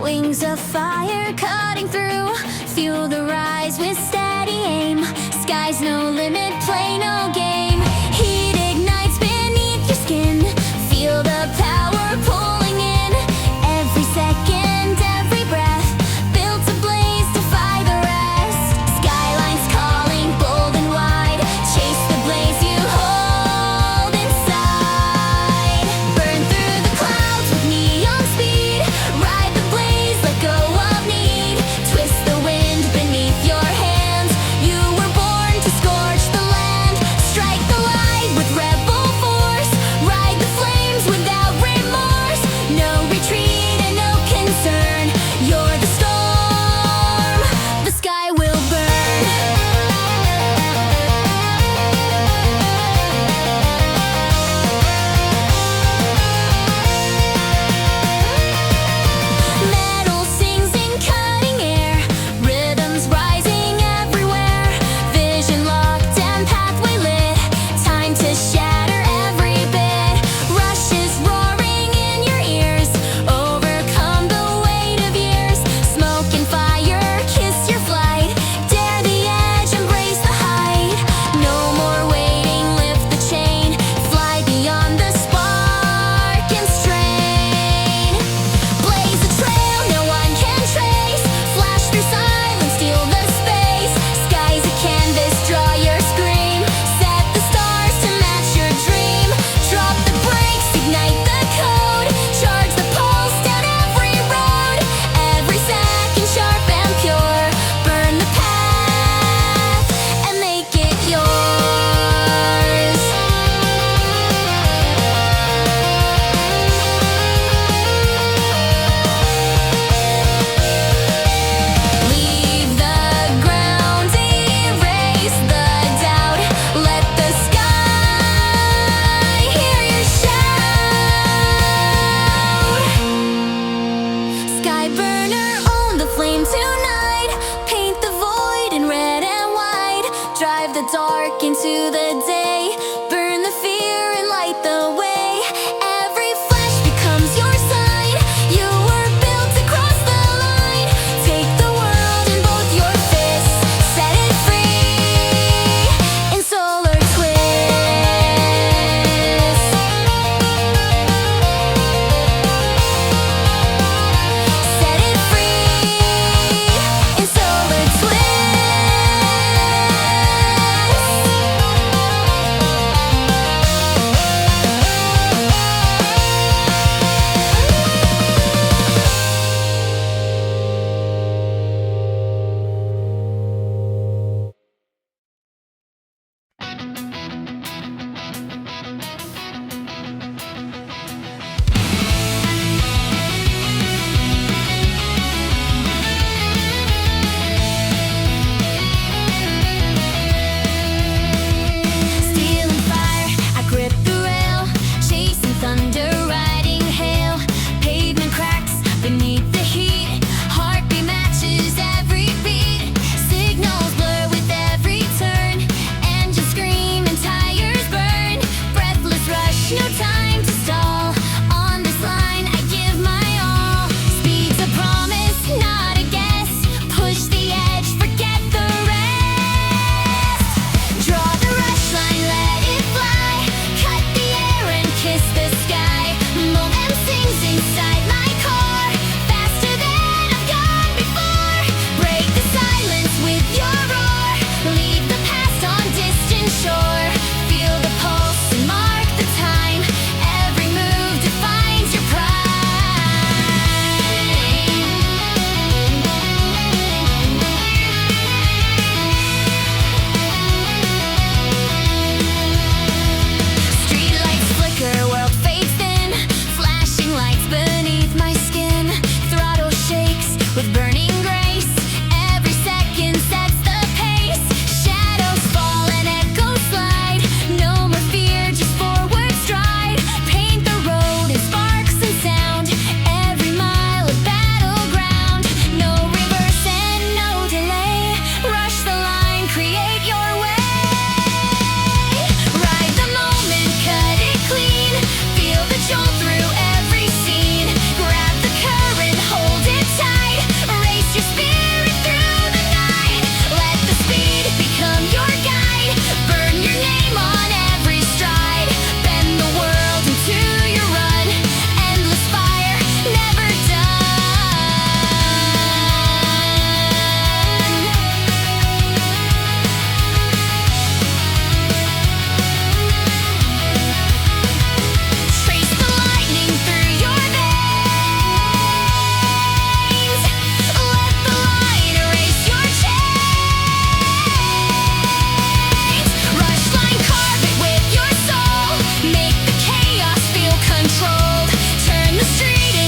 Wings of fire cutting through. Fuel the rise with steady aim. Sky's no limit, play no game. Heat ignites beneath your skin. Feel the power pulling in. Every second, every breath, built to blaze, defy the rest. Skylines calling bold and wide. Chase the blaze you hold inside. Burn through the clouds with neon speed. Ride the blaze, let go of need. Twist the wind beneath your hands. You were born to scorch the land.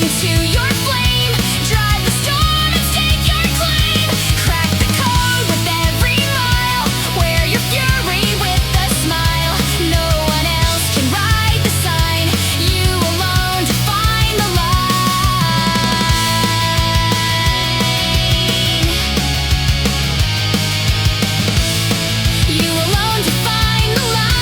into your flame. Drive the storm and stake your claim. Crack the code with every mile. Wear your fury with a smile. No one else can write the sign. You alone define the line. You alone define the line.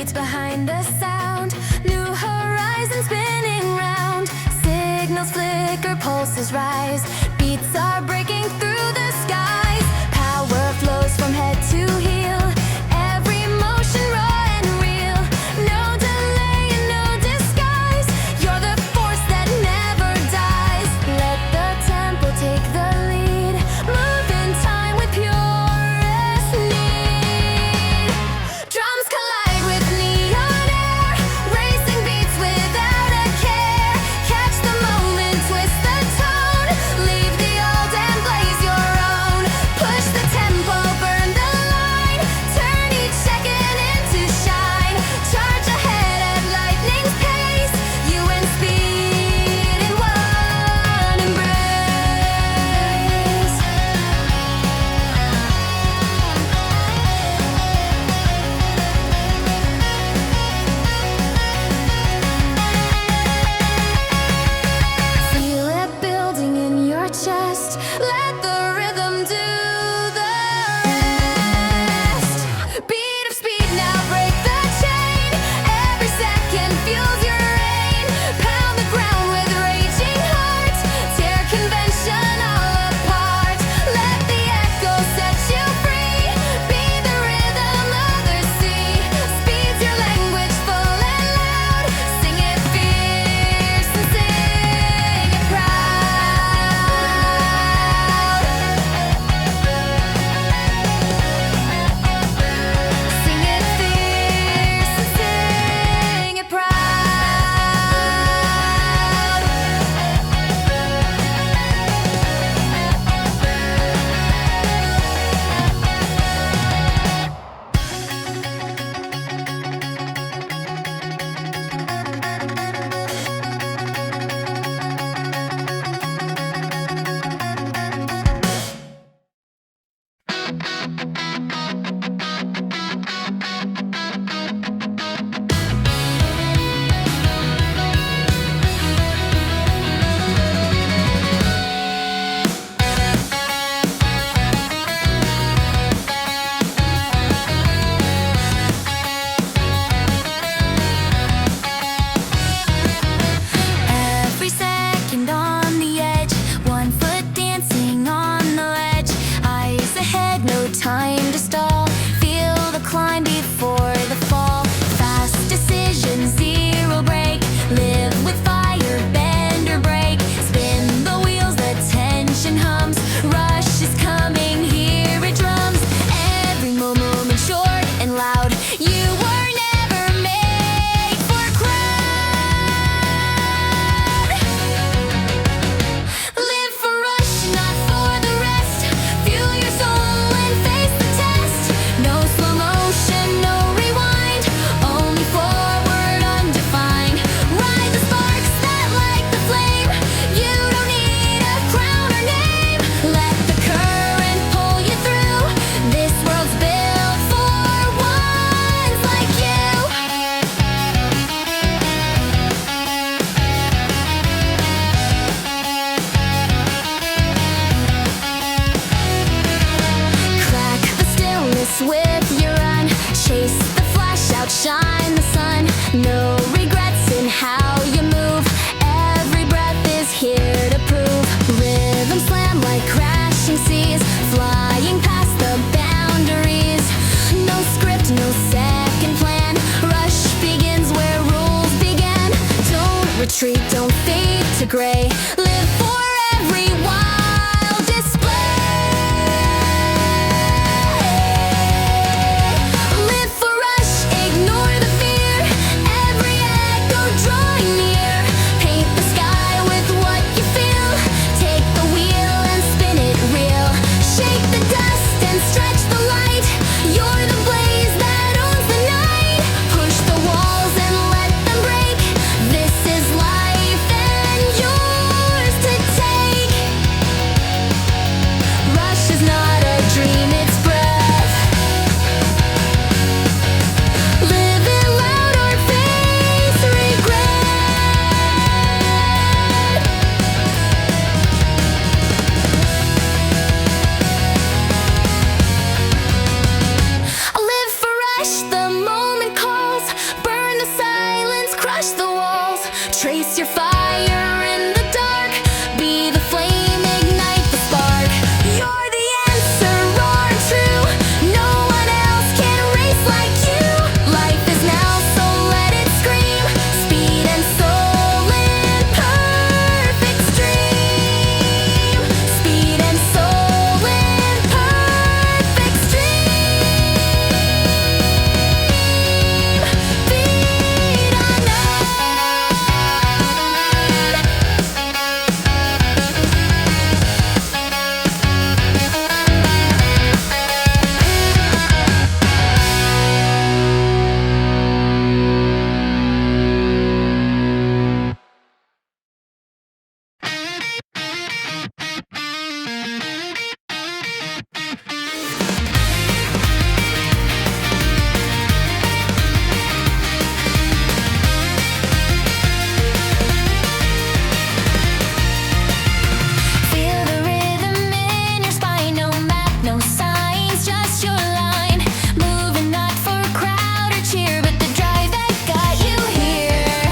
What's behind the sound? New horizons spinning round. Signals flicker, pulses rise. Beats are breaking through the skies. Power flows from head to heel. Every motion raw and real. No delay and no disguise. You're the force that never dies. Let the tempo take the lead. Move in time with purest need. Drums collide with neon air. Racing beats without a care. Catch the moment, twist the tone. Leave the old and blaze your own. Push the tempo, burn the line. Turn each second into shine. Charge ahead at lightning's pace. You and speed in one embrace. Feel it building in your chest. Let the rhythm do the rest. Beat of speed, now break the chain. Every second fuels your reign. Pound the ground with raging heart. Tear convention all apart. Let the echo set you free. Be the rhythm others see. Speed's your language, full and loud. Sing it fierce and sing it proud. Sing it fierce and sing it proud. Every second on the edge, one foot dancing on the ledge. Eyes ahead, no time to stall. Feel the climb before the fall. Fast decision, zero break. Live with fire, bend or break. Spin the wheels, the tension hums. Rush is coming, hear it drums. Every moment short and loud. You were never made for crowd. Live for rush, not for the rest. Fuel your soul and face the test. No slow motion, no rewind. Only forward, undefined. Ride the sparks that light the flame. You don't need a crown or name. Let the current pull you through. This world's built for ones like you. Crack the stillness with your run. Chase the flash, outshine the sun. No regrets in how you move. Every breath is here to prove. Rhythm slam like crashing seas. Flying past the boundaries. No script, no second plan. Rush begins where rules began. Don't retreat, don't fade to gray. Live for every wild display. Live for rush, ignore the fear. Every echo drawing near. Paint the sky with what you feel. Take the wheel and spin it real. Shake the dust and stretch the light. You're the blaze that owns the night. Push the walls and let them break. This is life and you're Trace your fire in the dark. Be the flame, ignite the spark. You're the answer, raw and true. No one else can race like you. Life is now, so let it scream. Speed and soul in perfect stream. Speed and soul in perfect stream. Feed on Feel the rhythm in your spine. No map, no signs, just your line. Moving not for crowd or cheer, but the drive that got you here.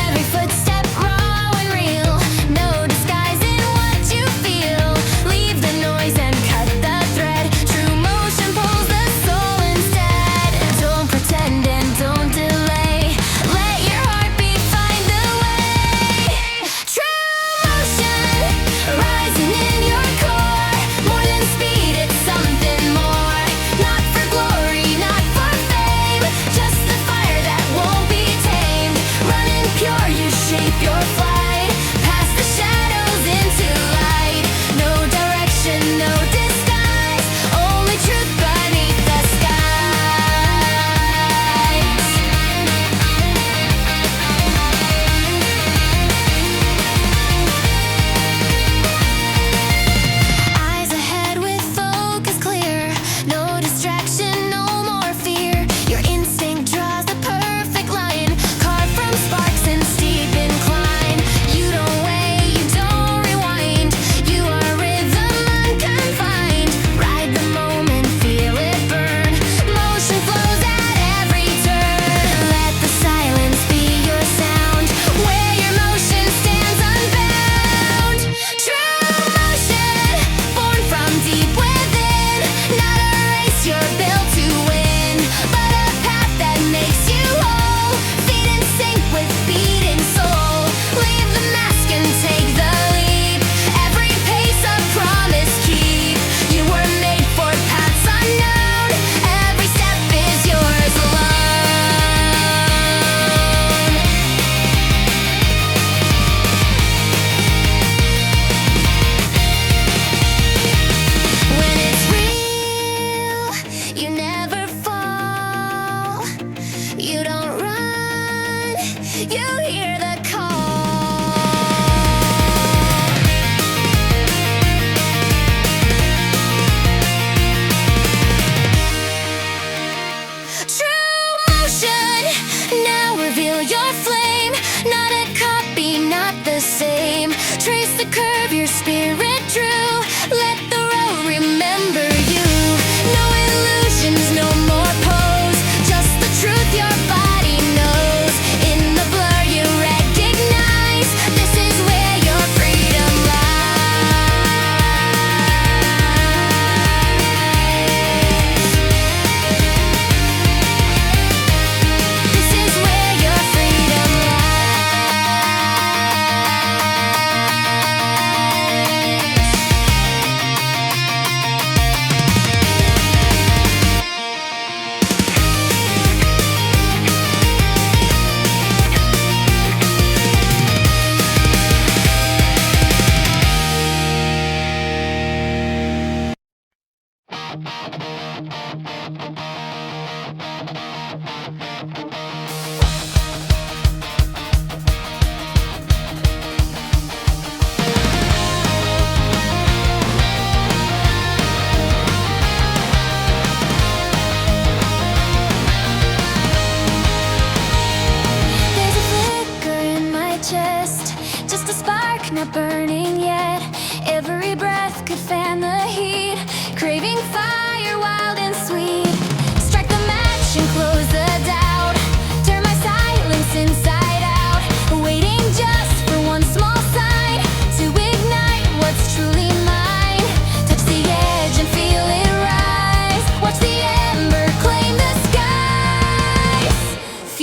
Every footstep raw and real. No disguising what you feel. Leave the noise and cut the thread. True motion pulls the soul instead. Don't pretend and don't delay. Let your heartbeat find the way. True motion, rising in your core. More than speed, it's something more. Not for glory, not for fame. Just the fire that won't be tamed. Running pure, you shape your flight. Past the shadows into light. No direction, no disguise. Only truth beneath the skies. Eyes ahead with focus clear. No distraction, no more fear. Your instinct draws the perfect line. Carved from sparks and steep incline. You don't weigh, you don't rewind. You are rhythm unconfined. Ride the moment, feel it burn. Motion flows at every turn. Let the silence be your sound. Where your motion stands unbound. True motion, born from deep within. Not a race you're built to win, but a path that makes you whole. Feet in sync with beating soul. Leave the mask and take the leap. Every pace a promise keep. You were made for paths unknown. Every step is yours alone. When it's real, you never fall. You don't run, you hear the call. True motion, now reveal your flame. Not a copy, not the same. Trace the curve your spirit drew. Let the road remember you. No illusions, no more pose. Just the truth your body knows. In the blur you recognize.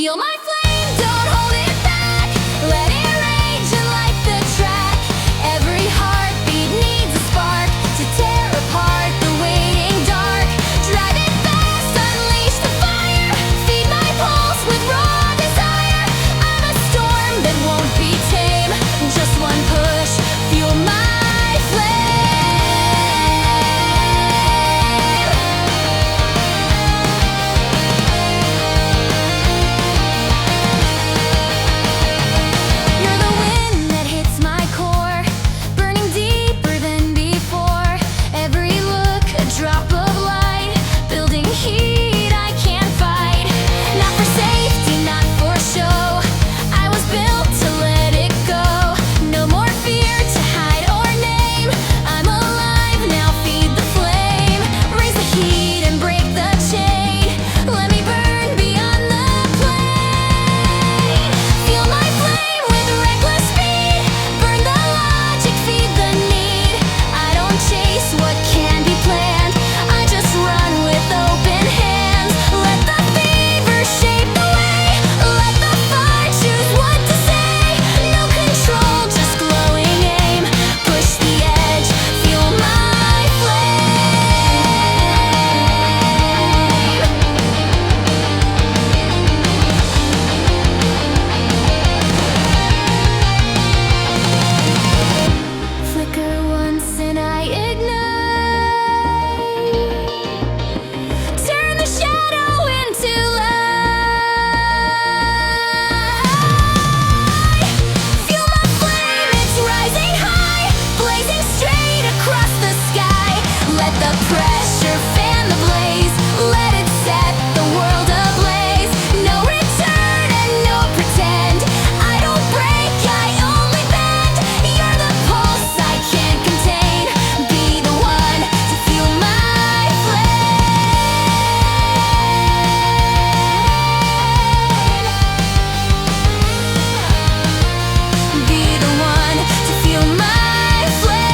Feel my flame, don't hold it back. Let it rage and light the track. Every heartbeat needs a spark to tear apart the waiting dark. Drive it fast, unleash the fire. Feed my pulse with raw desire. I'm a storm that won't be tame. Just one push, fuel my flame. You're the wind that hits my core, burning deeper than before. Every look, a drop of light, building heat I can't fight. Not for safety, not for show. I was built to let it go. No more fear to hide or name. I'm alive now, feed the flame. Raise the heat and break the chain. Let me burn beyond the plane. Feel my flame with reckless speed. Burn the logic, feed the need. I don't chase what can be planned. I just run with open hands. Let the fever shape the way. Let the fire choose what to say. No control, just glowing aim. Push the edge, feel my flame. Flicker once and I ignite. Turn the shadow into light. Feel my flame, it's rising high, blazing straight across the sky. Let the pressure fan the blaze. Let it set the world ablaze. No return and no pretend. I don't break, I only bend. You're the pulse I can't contain. Be the one to feel my flame. Be the one to feel my flame.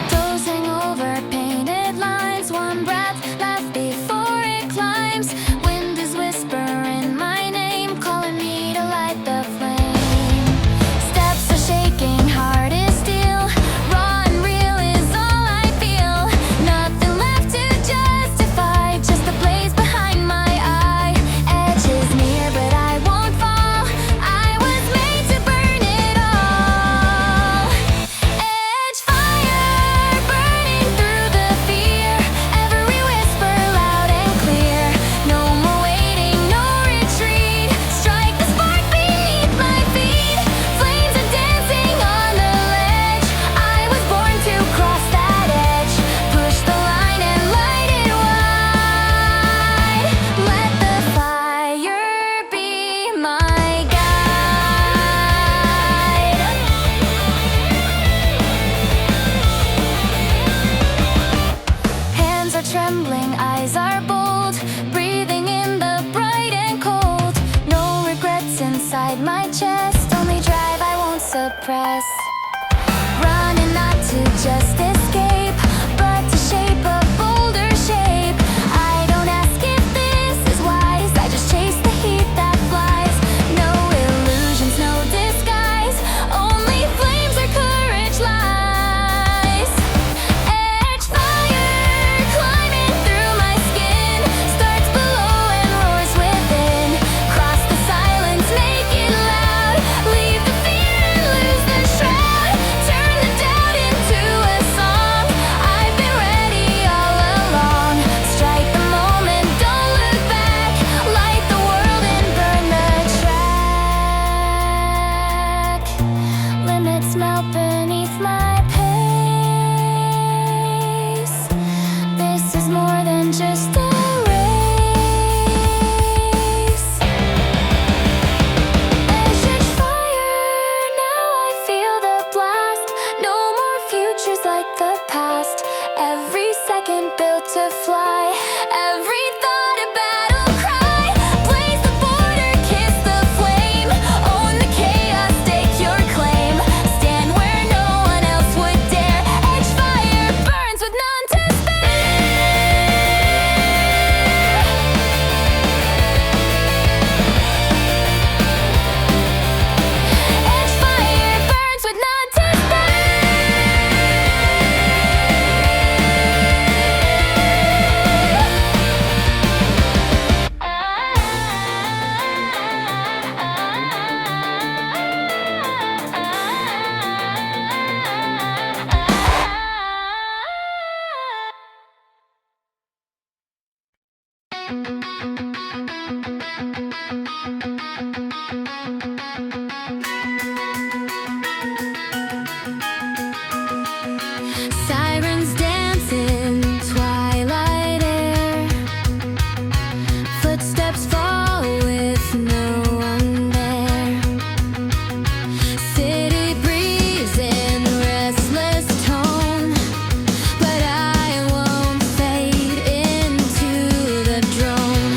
Those hangover painted lines, one breath left before it climbs. Wind is whispering my name, calling me to light the flame. Steps are shaking, heart is still. Raw and real is all I feel. Nothing left to justify, just the blaze behind my eye. Edge is near, but I won't fall. I was made to burn it all. Edge fire, burning through the fear. Every whisper loud and clear. No more waiting, no retreat. Strike the spark beneath my feet. Flames are dancing on the ledge. I was born to cross that edge. Push the line and light it wide. Let the fire be my guide. Hands are trembling, eyes are bold. Breathing in the bright and cold. No regrets inside my chest. Only drive I won't suppress. Running not to just escape, but to shape a bolder shape. I don't ask if this is wise. I just chase the heat that flies. No illusions, no disguise. Only flames where courage lies. Edge fire, climbing through my skin. Starts below and roars within. Cross the silence, make it loud. Leave the fear and lose the shroud. Turn the doubt into a song. Sirens dance in twilight air. Footsteps fall with no one there. City breeze in restless tone, but I won't fade into the drone.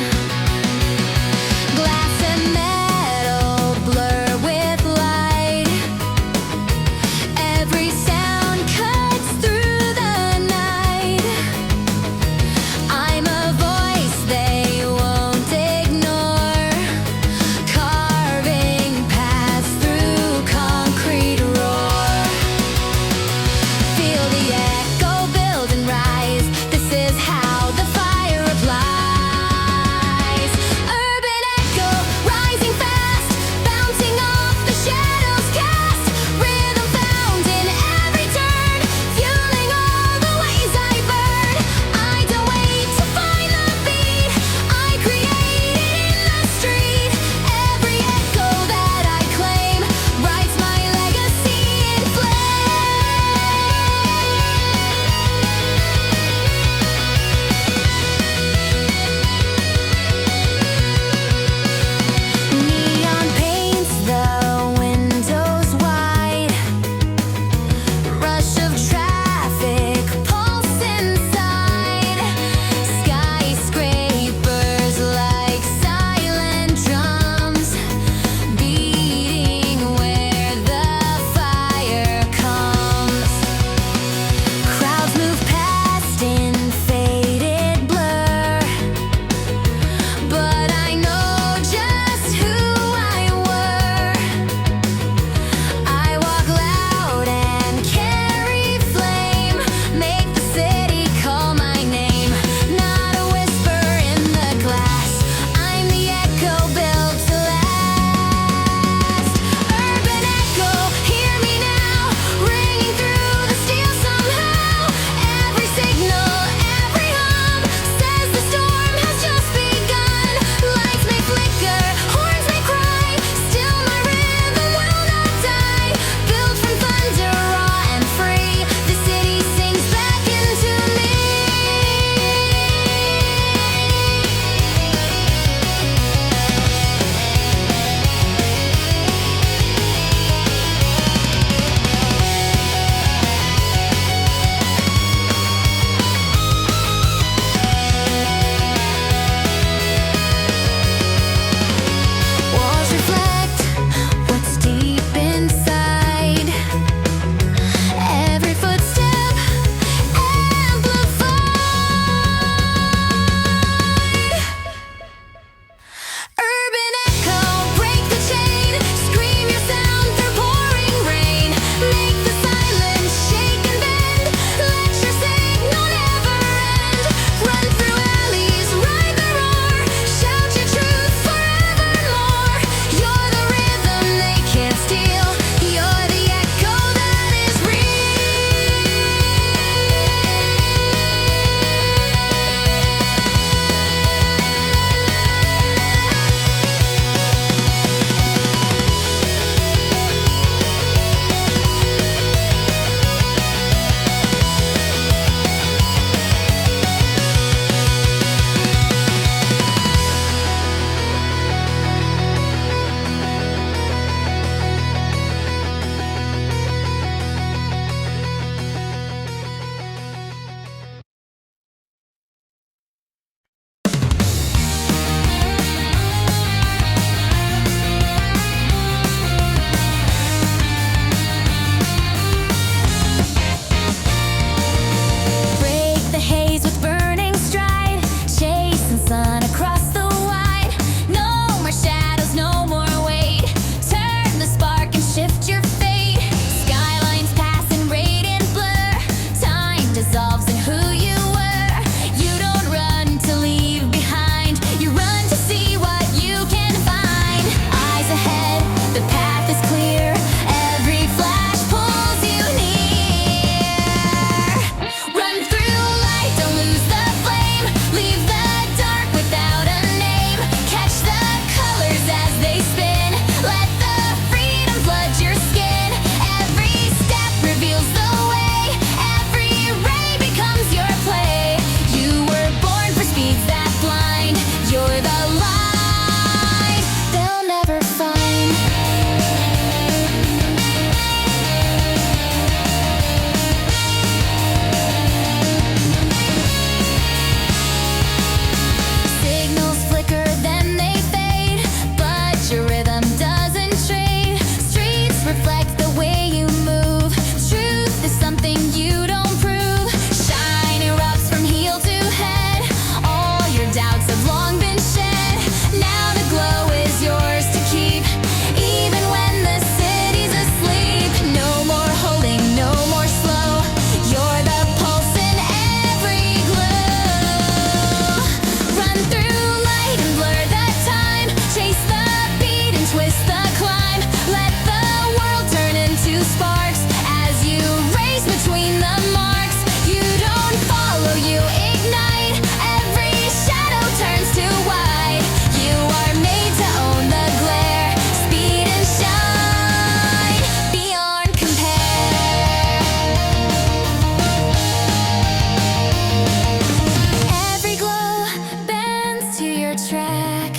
your track.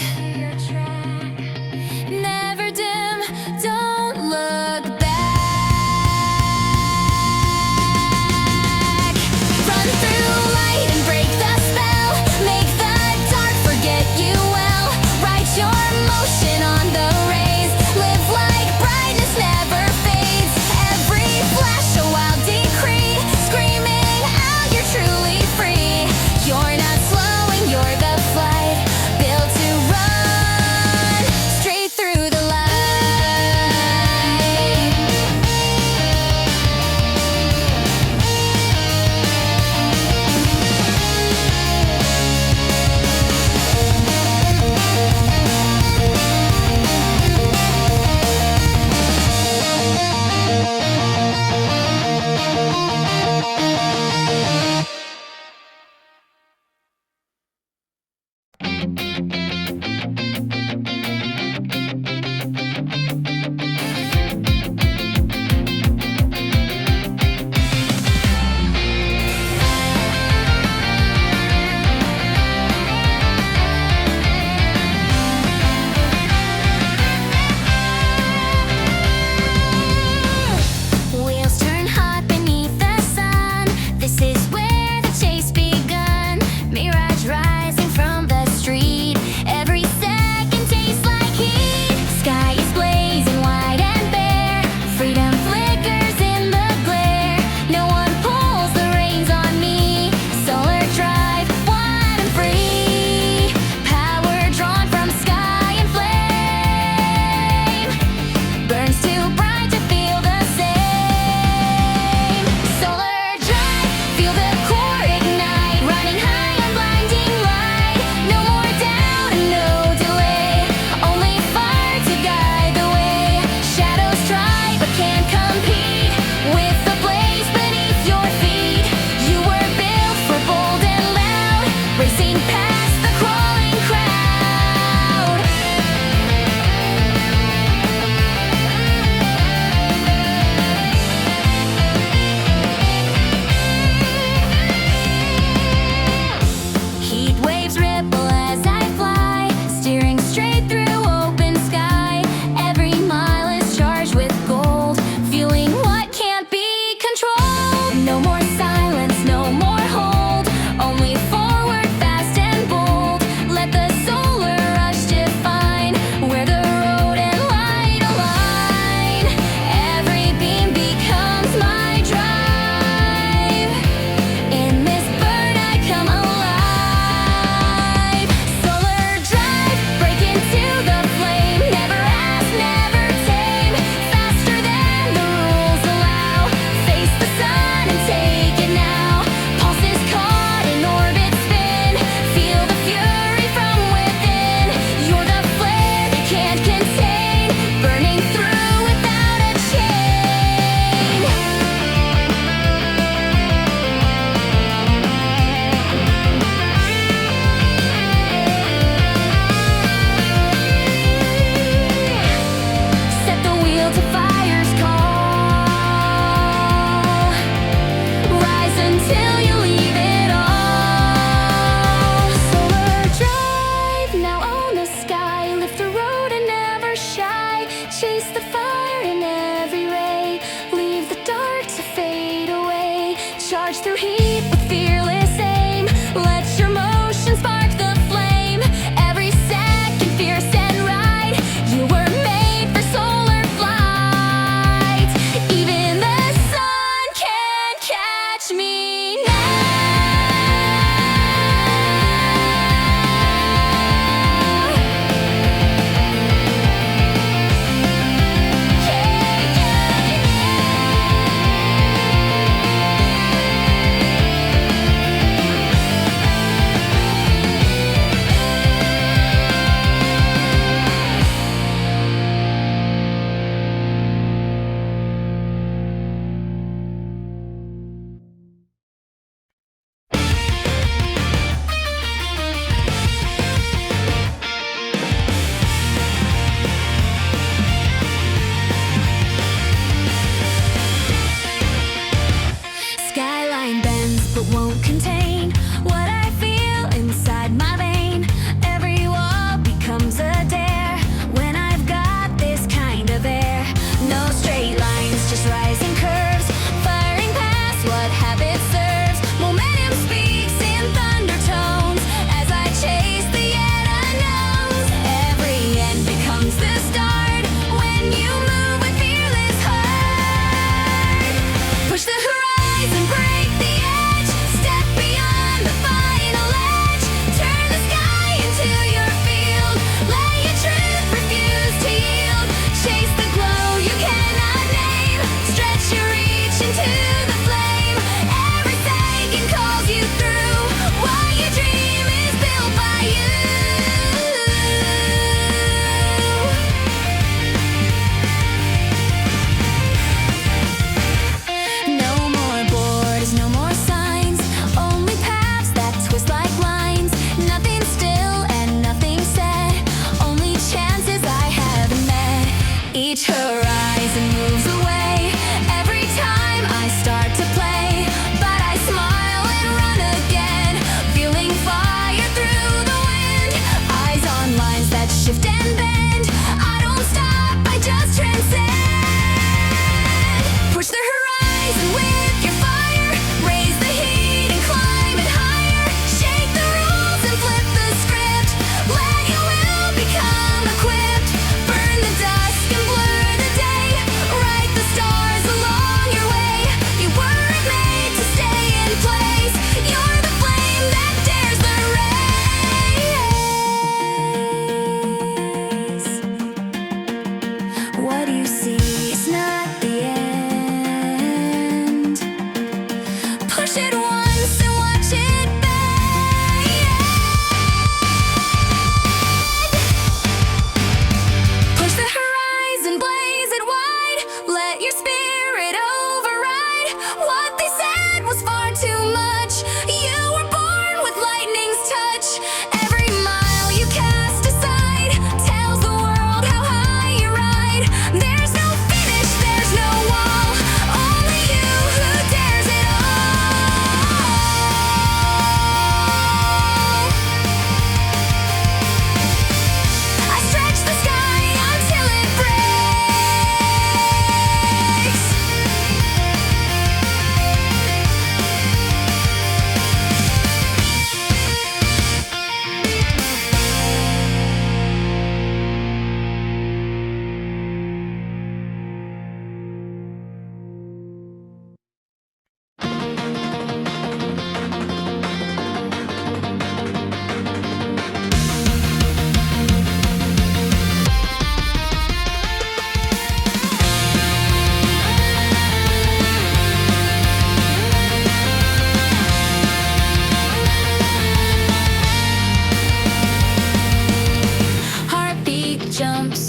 Never dim, don't look back. Run through light and break the spell. Make the dark forget you well. Write your motion on the rays. Live like brightness never fades. Every flash a wild decree. Screaming out you're truly free. You're not slowing, you're the flight. Built to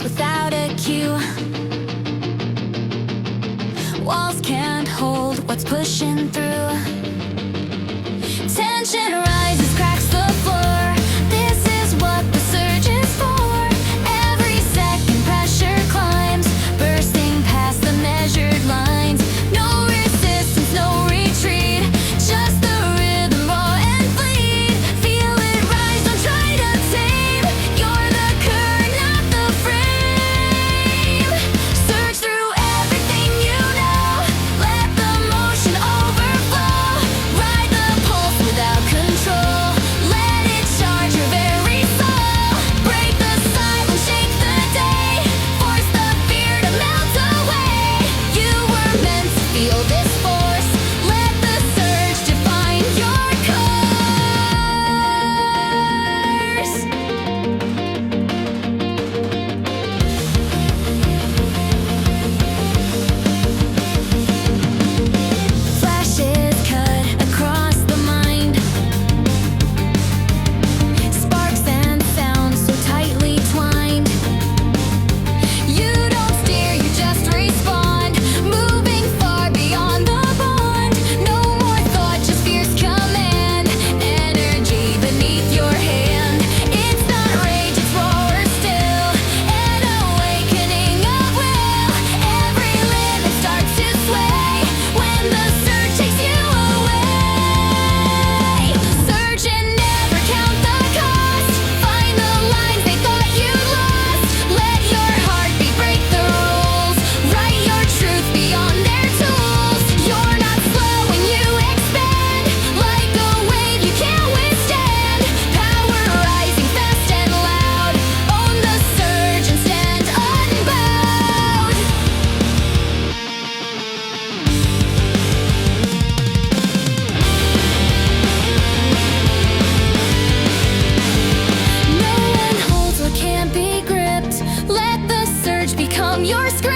without a cue. Walls can't hold what's pushing through. Tension rises, cracks the floor. This is what the surge is for. Every second pressure climbs, bursting past the measured lines. No resistance, no retreat, just the rhythm raw and fleet. Feel it rise, don't try to tame. You're the current, not the frame. Surge through everything you know. Let the motion overflow. Ride the pulse without control. Let it charge your very soul. Break the silence, shake the day. Force the fear to melt away. You were meant to feel this force. Let the surge define your course. Flashes cut across the mind. Sparks and sounds so tightly twined. You don't steer, you just respond. Moving far beyond the bond. No more thought, just fierce command. Energy beneath your hand. It's not rage, it's raw or still. An awakening of will. Every limit starts to sway when the surge takes you away. Surge and never count the cost. Find the lines they thought you lost. Let your heartbeat break the rules. Write your truth beyond their tools. You're not slow when you expand. Like a wave you can't withstand. Power rising fast and loud. Own the surge and stand unbowed. No one holds what can't be gripped. Let the surge become your script.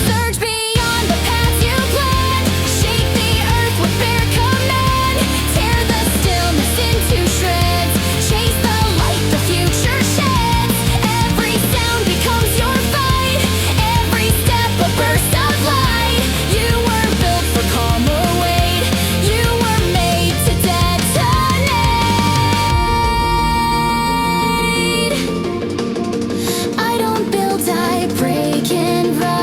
Surge beyond the paths you planned. Shake the earth with bare command. Tear the stillness into shreds. Chase the light the future sheds. Every sound becomes your fight. Every step a burst of light. You were built for calmer weight. You were made to detonate. I don't build, I break and rise.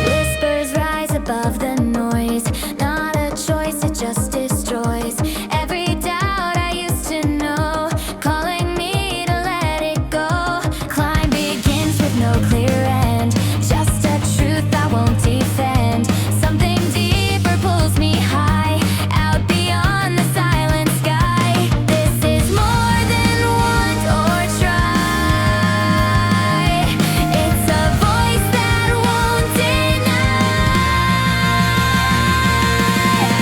Whispers rise above the noise. Not a choice, it just destroys every doubt I used to know. Calling me to let it go. Climb begins with no clear end. Just a truth I won't defend. Something deeper pulls me high. Out beyond the silent sky. This is more than want or try. It's a voice that won't deny.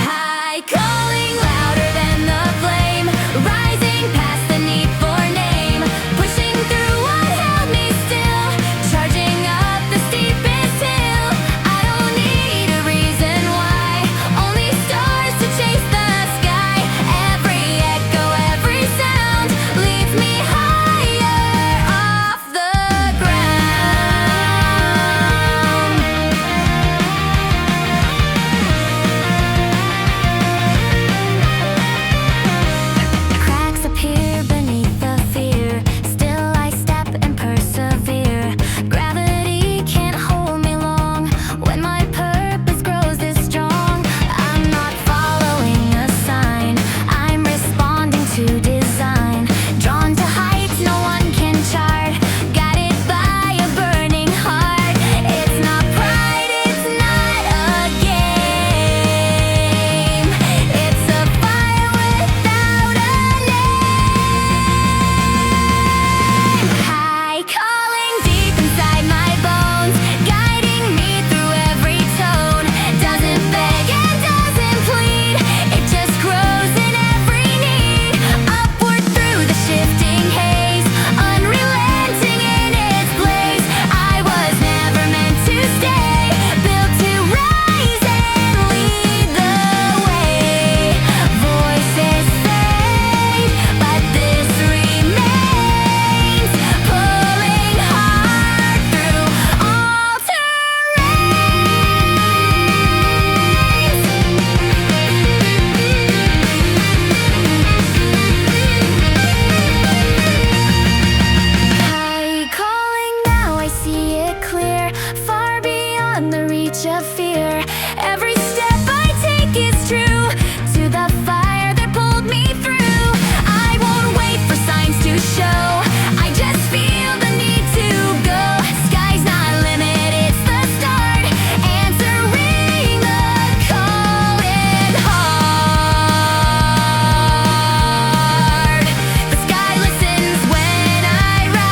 High calling louder than the flame. Rising past the need for name. Pushing through what held me still. Charging up the steepest hill. I don't such a fear. Every step I take is true to the fire that pulled me through. I won't wait for signs to show. I just feel the need to go. Sky's not limit, it's the start. Answering the calling hard. The sky listens when I rise.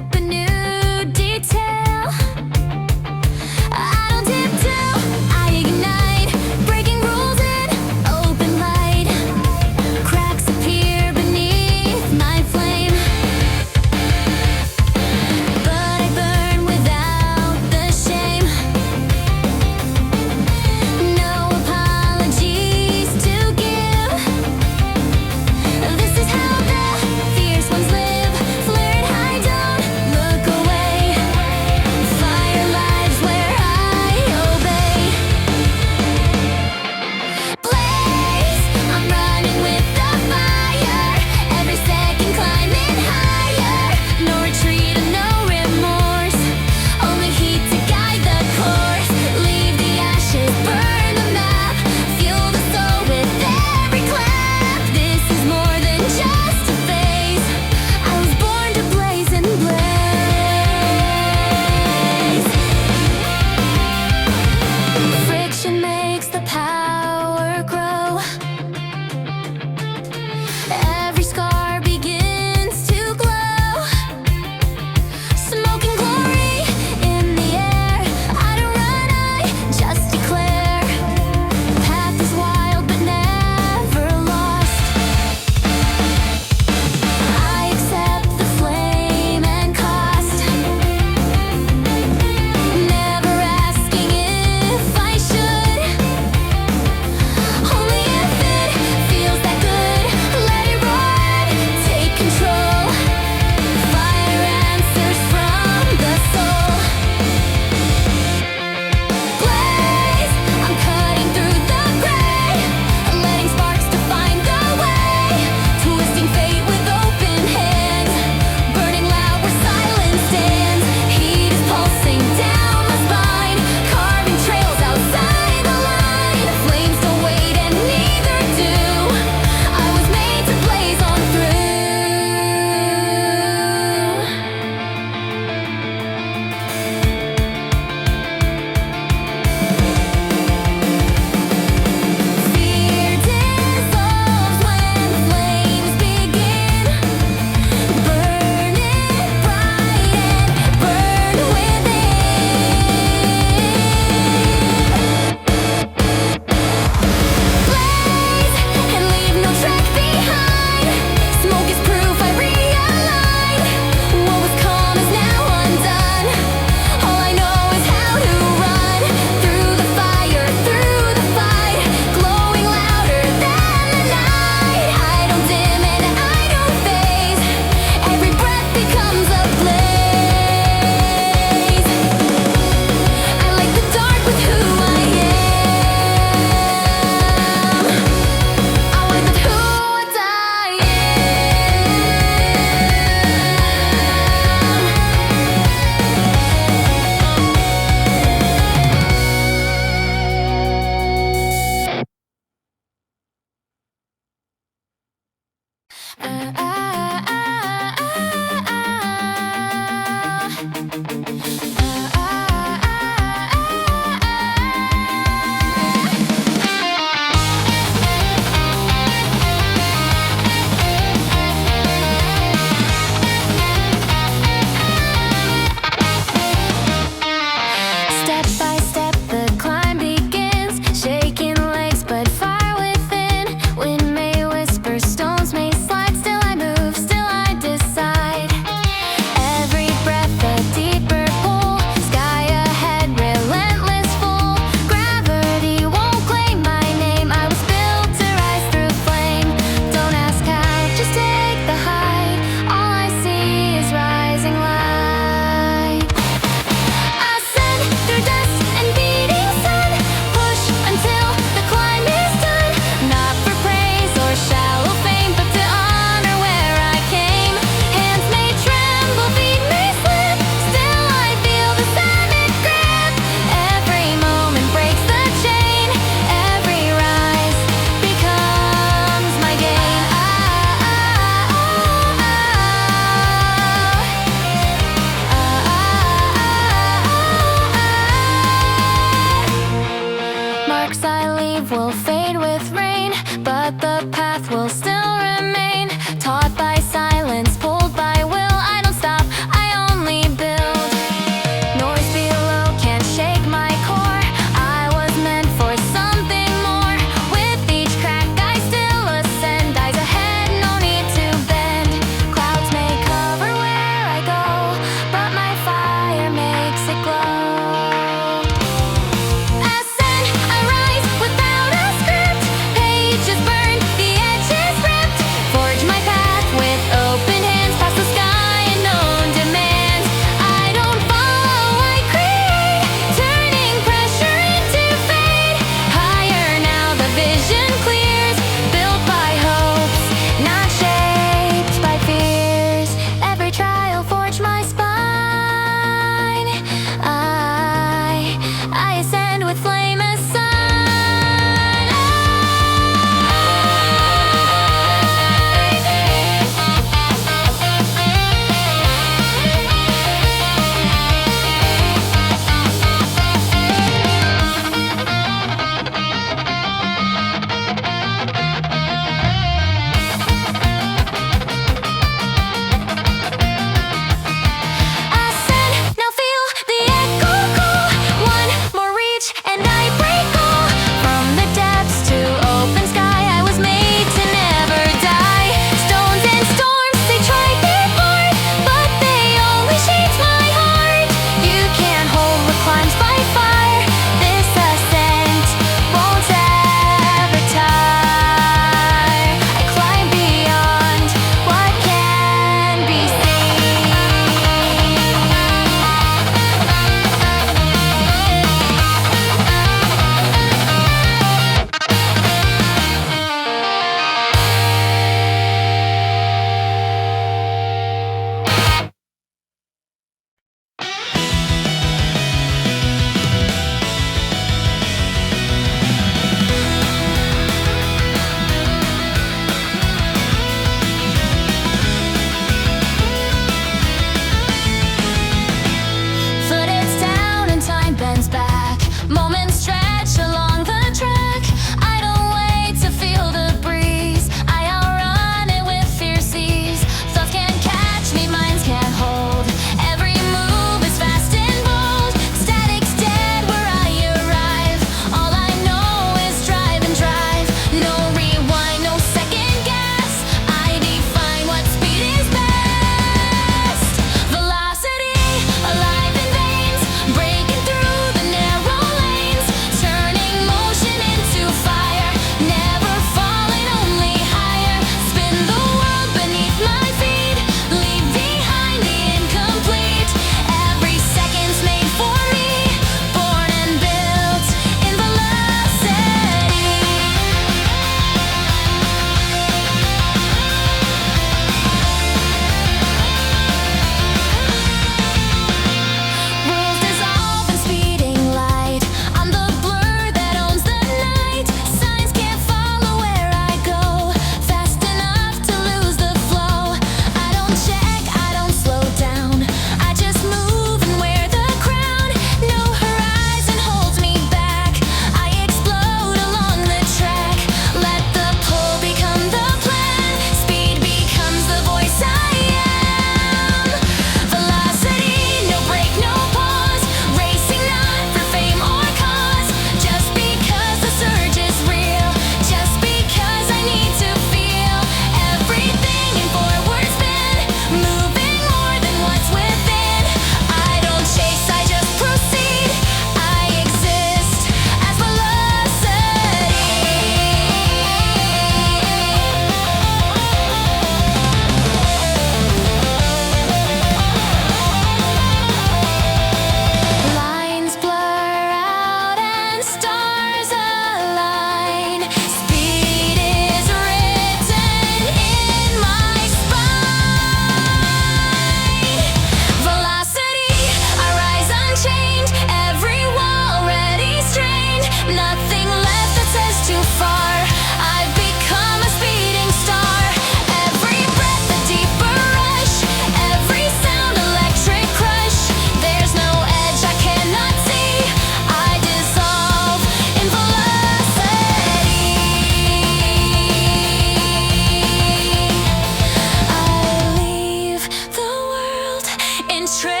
concentrate